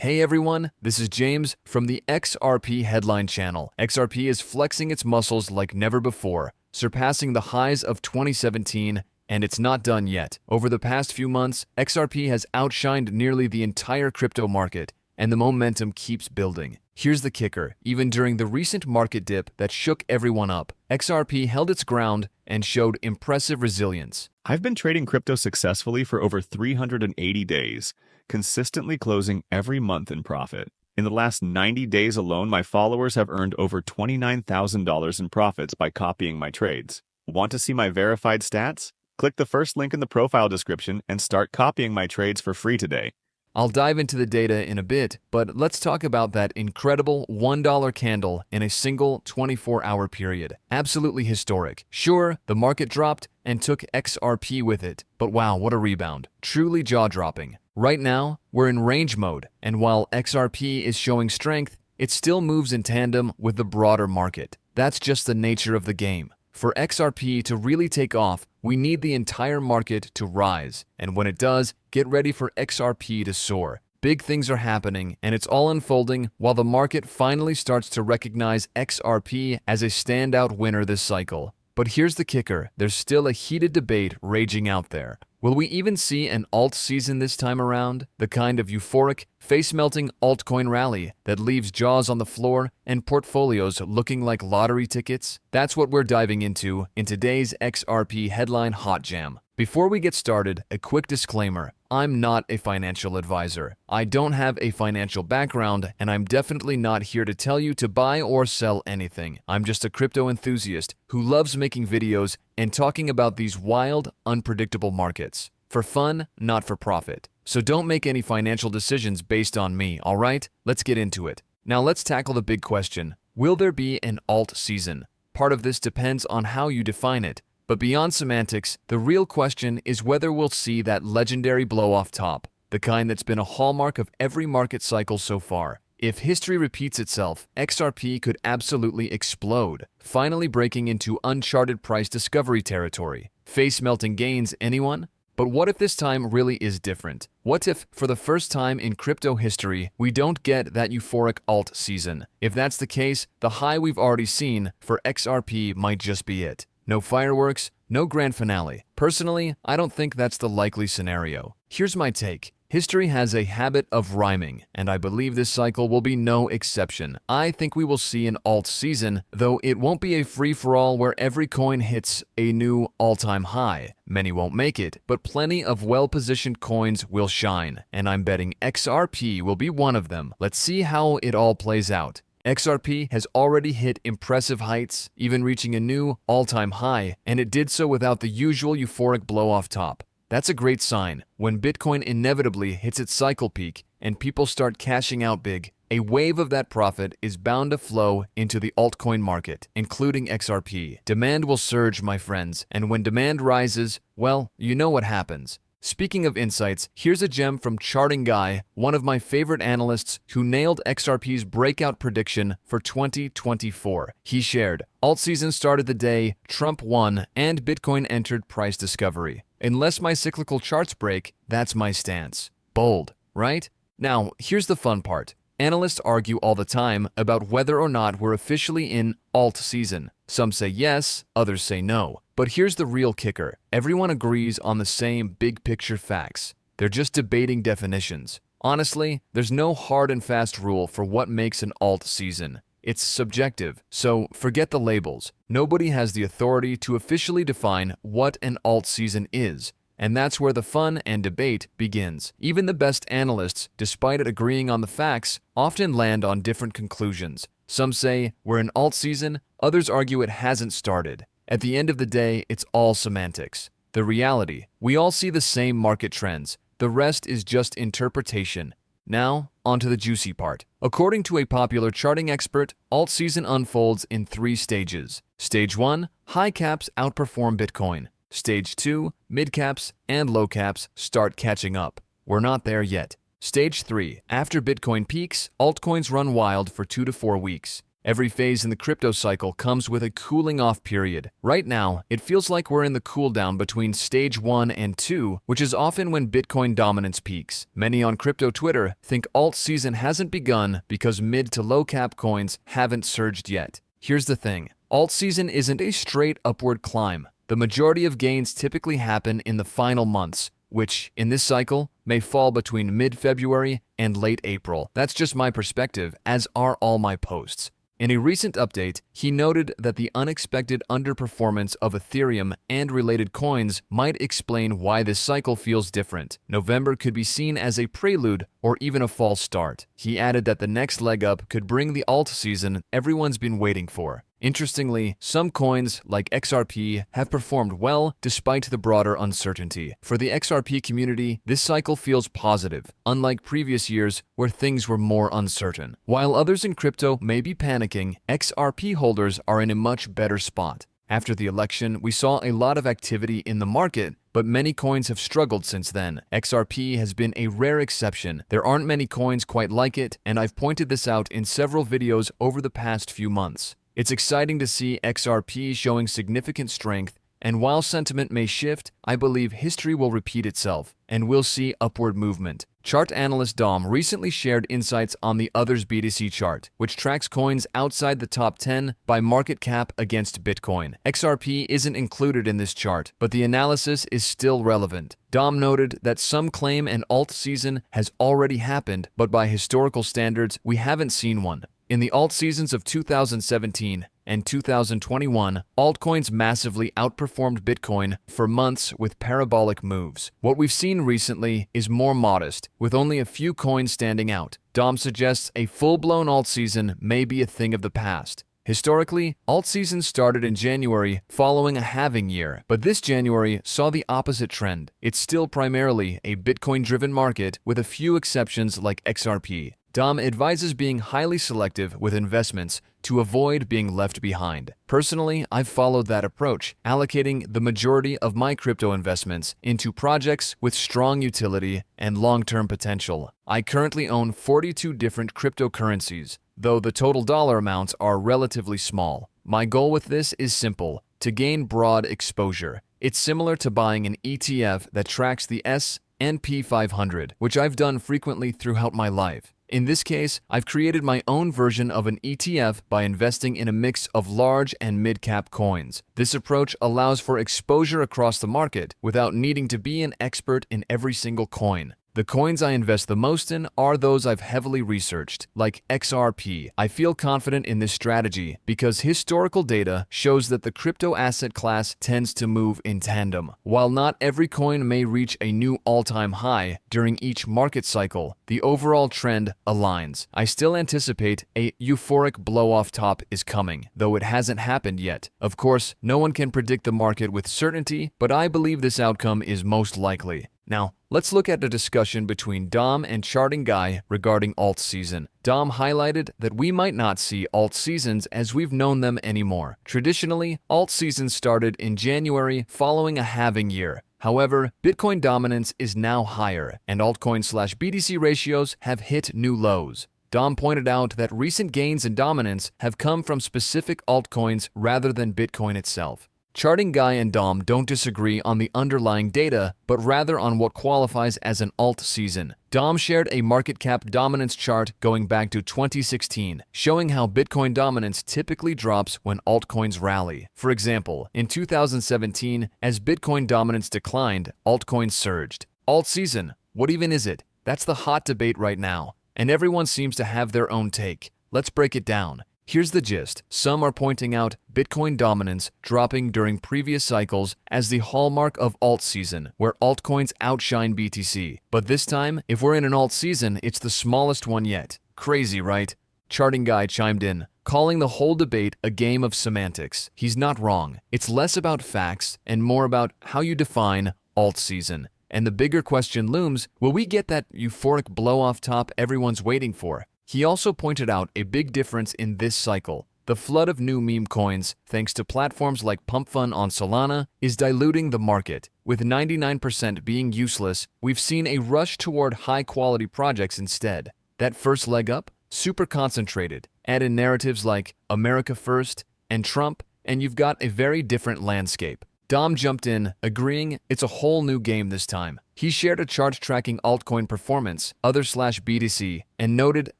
Hey everyone, this is James from the XRP Headline Channel. XRP is flexing its muscles like never before, surpassing the highs of 2017, and it's not done yet. Over the past few months, XRP has outshined nearly the entire crypto market, and the momentum keeps building. Here's the kicker. Even during the recent market dip that shook everyone up, XRP held its ground and showed impressive resilience. I've been trading crypto successfully for over 380 days, consistently closing every month in profit. In the last 90 days alone, my followers have earned over $29,000 in profits by copying my trades. Want to see my verified stats? Click the first link in the profile description and start copying my trades for free today. I'll dive into the data in a bit, but let's talk about that incredible $1 candle in a single 24-hour period. Absolutely historic. Sure, the market dropped and took XRP with it, but wow, what a rebound. Truly jaw-dropping. Right now, we're in range mode, and while XRP is showing strength, it still moves in tandem with the broader market. That's just the nature of the game. For XRP to really take off, we need the entire market to rise, and when it does, get ready for XRP to soar. Big things are happening, and it's all unfolding while the market finally starts to recognize XRP as a standout winner this cycle. But here's the kicker, there's still a heated debate raging out there. Will we even see an alt season this time around? The kind of euphoric, face-melting altcoin rally that leaves jaws on the floor and portfolios looking like lottery tickets? That's what we're diving into in today's XRP Headline Hot Jam. Before we get started, a quick disclaimer. I'm not a financial advisor. I don't have a financial background, and I'm definitely not here to tell you to buy or sell anything. I'm just a crypto enthusiast who loves making videos and talking about these wild, unpredictable markets. For fun, not for profit. So don't make any financial decisions based on me, alright? Let's get into it. Now let's tackle the big question. Will there be an alt season? Part of this depends on how you define it. But beyond semantics, the real question is whether we'll see that legendary blow off top, the kind that's been a hallmark of every market cycle so far. If history repeats itself, XRP could absolutely explode, finally breaking into uncharted price discovery territory. Face-melting gains, anyone? But what if this time really is different? What if, for the first time in crypto history, we don't get that euphoric alt season? If that's the case, the high we've already seen for XRP might just be it. No fireworks, no grand finale. Personally, I don't think that's the likely scenario. Here's my take. History has a habit of rhyming, and I believe this cycle will be no exception. I think we will see an alt season, though it won't be a free-for-all where every coin hits a new all-time high. Many won't make it, but plenty of well-positioned coins will shine, and I'm betting XRP will be one of them. Let's see how it all plays out. XRP has already hit impressive heights, even reaching a new all-time high, and it did so without the usual euphoric blow-off top. That's a great sign. When Bitcoin inevitably hits its cycle peak and people start cashing out big, a wave of that profit is bound to flow into the altcoin market, including XRP. Demand will surge, my friends, and when demand rises, well, you know what happens. Speaking of insights, here's a gem from Charting Guy, one of my favorite analysts who nailed XRP's breakout prediction for 2024. He shared, alt season started the day Trump won and Bitcoin entered price discovery. Unless my cyclical charts break, that's my stance. Bold, right? Now, here's the fun part. Analysts argue all the time about whether or not we're officially in alt season. Some say yes, others say no. But here's the real kicker. Everyone agrees on the same big picture facts. They're just debating definitions. Honestly, there's no hard and fast rule for what makes an alt season. It's subjective, so forget the labels. Nobody has the authority to officially define what an alt season is. And that's where the fun and debate begins. Even the best analysts, despite it agreeing on the facts, often land on different conclusions. Some say we're in alt season, others argue it hasn't started. At the end of the day, it's all semantics. The reality, we all see the same market trends. The rest is just interpretation. Now, onto the juicy part. According to a popular charting expert, alt season unfolds in 3 stages. Stage 1, high caps outperform Bitcoin. Stage 2, mid caps and low caps start catching up. We're not there yet. Stage 3, after Bitcoin peaks, altcoins run wild for 2 to 4 weeks. Every phase in the crypto cycle comes with a cooling off period. Right now, it feels like we're in the cool down between stage 1 and 2, which is often when Bitcoin dominance peaks. Many on crypto Twitter think alt season hasn't begun because mid to low cap coins haven't surged yet. Here's the thing. Alt season isn't a straight upward climb. The majority of gains typically happen in the final months, which, in this cycle, may fall between mid-February and late April. That's just my perspective, as are all my posts. In a recent update, he noted that the unexpected underperformance of Ethereum and related coins might explain why this cycle feels different. November could be seen as a prelude or even a false start. He added that the next leg up could bring the alt season everyone's been waiting for. Interestingly, some coins, like XRP, have performed well despite the broader uncertainty. For the XRP community, this cycle feels positive, unlike previous years where things were more uncertain. While others in crypto may be panicking, XRP holders are in a much better spot. After the election, we saw a lot of activity in the market, but many coins have struggled since then. XRP has been a rare exception. There aren't many coins quite like it, and I've pointed this out in several videos over the past few months. It's exciting to see XRP showing significant strength, and while sentiment may shift, I believe history will repeat itself, and we'll see upward movement. Chart analyst Dom recently shared insights on the Others BTC chart, which tracks coins outside the top 10 by market cap against Bitcoin. XRP isn't included in this chart, but the analysis is still relevant. Dom noted that some claim an alt season has already happened, but by historical standards, we haven't seen one. In the alt seasons of 2017 and 2021, altcoins massively outperformed Bitcoin for months with parabolic moves. What we've seen recently is more modest, with only a few coins standing out. Dom suggests a full-blown alt season may be a thing of the past. Historically, alt seasons started in January following a halving year, but this January saw the opposite trend. It's still primarily a Bitcoin-driven market with a few exceptions like XRP. Dom advises being highly selective with investments to avoid being left behind. Personally, I've followed that approach, allocating the majority of my crypto investments into projects with strong utility and long-term potential. I currently own 42 different cryptocurrencies, though the total dollar amounts are relatively small. My goal with this is simple: to gain broad exposure. It's similar to buying an ETF that tracks the S&P 500, which I've done frequently throughout my life. In this case, I've created my own version of an ETF by investing in a mix of large and mid-cap coins. This approach allows for exposure across the market without needing to be an expert in every single coin. The coins I invest the most in are those I've heavily researched, like XRP. I feel confident in this strategy because historical data shows that the crypto asset class tends to move in tandem. While not every coin may reach a new all-time high during each market cycle, the overall trend aligns. I still anticipate a euphoric blow-off top is coming, though it hasn't happened yet. Of course, no one can predict the market with certainty, but I believe this outcome is most likely. Now, let's look at a discussion between Dom and Charting Guy regarding alt season. Dom highlighted that we might not see alt seasons as we've known them anymore. Traditionally, alt seasons started in January following a halving year. However, Bitcoin dominance is now higher, and altcoin/BTC ratios have hit new lows. Dom pointed out that recent gains in dominance have come from specific altcoins rather than Bitcoin itself. Charting Guy and Dom don't disagree on the underlying data, but rather on what qualifies as an alt season. Dom shared a market cap dominance chart going back to 2016, showing how Bitcoin dominance typically drops when altcoins rally. For example, in 2017, as Bitcoin dominance declined, altcoins surged. Alt season, what even is it? That's the hot debate right now, and everyone seems to have their own take. Let's break it down. Here's the gist. Some are pointing out Bitcoin dominance dropping during previous cycles as the hallmark of alt season, where altcoins outshine BTC. But this time, if we're in an alt season, it's the smallest one yet. Crazy, right? Charting Guy chimed in, calling the whole debate a game of semantics. He's not wrong. It's less about facts and more about how you define alt season. And the bigger question looms, will we get that euphoric blow-off top everyone's waiting for? He also pointed out a big difference in this cycle. The flood of new meme coins, thanks to platforms like PumpFun on Solana, is diluting the market. With 99% being useless, we've seen a rush toward high-quality projects instead. That first leg up, super concentrated. Add in narratives like America First and Trump, and you've got a very different landscape. Dom jumped in, agreeing it's a whole new game this time. He shared a chart tracking altcoin performance, other/BTC, and noted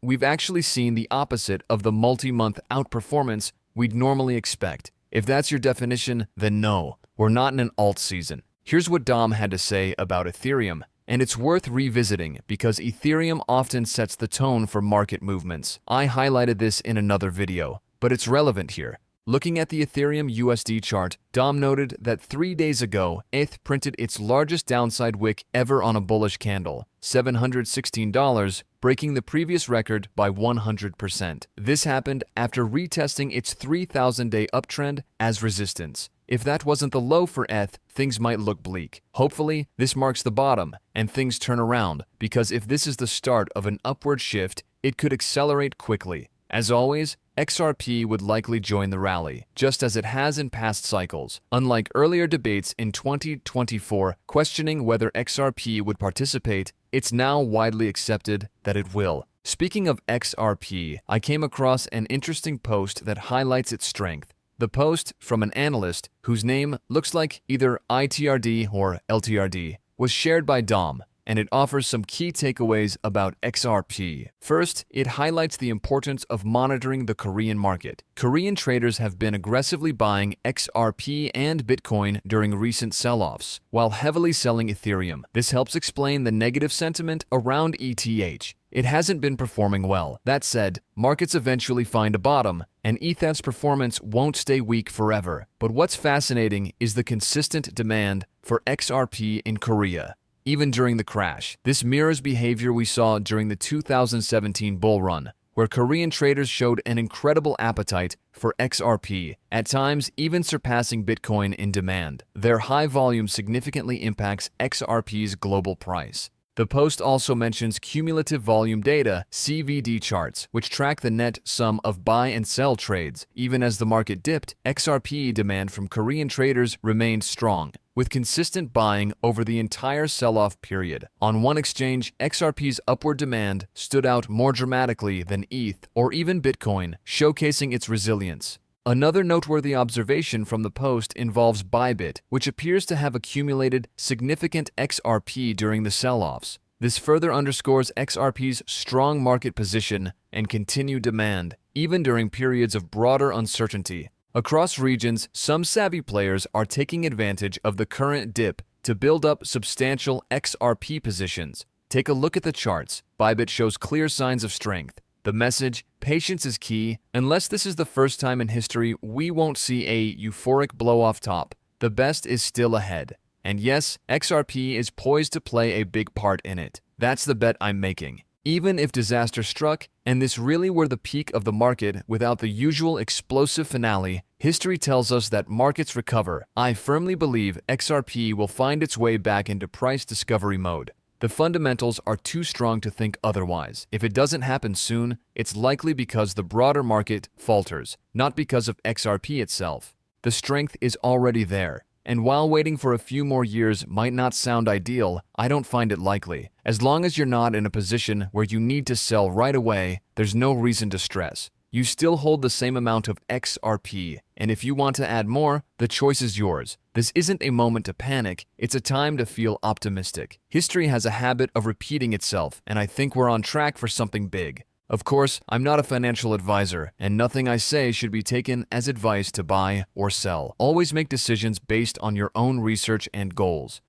we've actually seen the opposite of the multi-month outperformance we'd normally expect. If that's your definition, then no, we're not in an alt season. Here's what Dom had to say about Ethereum, and it's worth revisiting because Ethereum often sets the tone for market movements. I highlighted this in another video, but it's relevant here. Looking at the Ethereum USD chart, Dom noted that 3 days ago, ETH printed its largest downside wick ever on a bullish candle, $716, breaking the previous record by 100%. This happened after retesting its 3,000-day uptrend as resistance. If that wasn't the low for ETH, things might look bleak. Hopefully, this marks the bottom and things turn around, because if this is the start of an upward shift, it could accelerate quickly. As always, XRP would likely join the rally, just as it has in past cycles. Unlike earlier debates in 2024 questioning whether XRP would participate, it's now widely accepted that it will. Speaking of XRP, I came across an interesting post that highlights its strength. The post, from an analyst whose name looks like either ITRD or LTRD, was shared by Dom, and it offers some key takeaways about XRP. First, it highlights the importance of monitoring the Korean market. Korean traders have been aggressively buying XRP and Bitcoin during recent sell-offs, while heavily selling Ethereum. This helps explain the negative sentiment around ETH. It hasn't been performing well. That said, markets eventually find a bottom, and ETH's performance won't stay weak forever. But what's fascinating is the consistent demand for XRP in Korea. Even during the crash, this mirrors behavior we saw during the 2017 bull run, where Korean traders showed an incredible appetite for XRP, at times even surpassing Bitcoin in demand. Their high volume significantly impacts XRP's global price. The post also mentions cumulative volume data, CVD charts, which track the net sum of buy and sell trades. Even as the market dipped, XRP demand from Korean traders remained strong, with consistent buying over the entire sell-off period. On one exchange, XRP's upward demand stood out more dramatically than ETH or even Bitcoin, showcasing its resilience. Another noteworthy observation from the post involves Bybit, which appears to have accumulated significant XRP during the sell-offs. This further underscores XRP's strong market position and continued demand, even during periods of broader uncertainty. Across regions, some savvy players are taking advantage of the current dip to build up substantial XRP positions. Take a look at the charts. Bybit shows clear signs of strength. The message, patience is key. Unless this is the first time in history we won't see a euphoric blow-off top. The best is still ahead. And yes, XRP is poised to play a big part in it. That's the bet I'm making. Even if disaster struck, and this really were the peak of the market without the usual explosive finale, history tells us that markets recover. I firmly believe XRP will find its way back into price discovery mode. The fundamentals are too strong to think otherwise. If it doesn't happen soon, it's likely because the broader market falters, not because of XRP itself. The strength is already there. And while waiting for a few more years might not sound ideal, I don't find it likely. As long as you're not in a position where you need to sell right away, there's no reason to stress. You still hold the same amount of XRP, and if you want to add more, the choice is yours. This isn't a moment to panic, it's a time to feel optimistic. History has a habit of repeating itself, and I think we're on track for something big. Of course, I'm not a financial advisor, and nothing I say should be taken as advice to buy or sell. Always make decisions based on your own research and goals.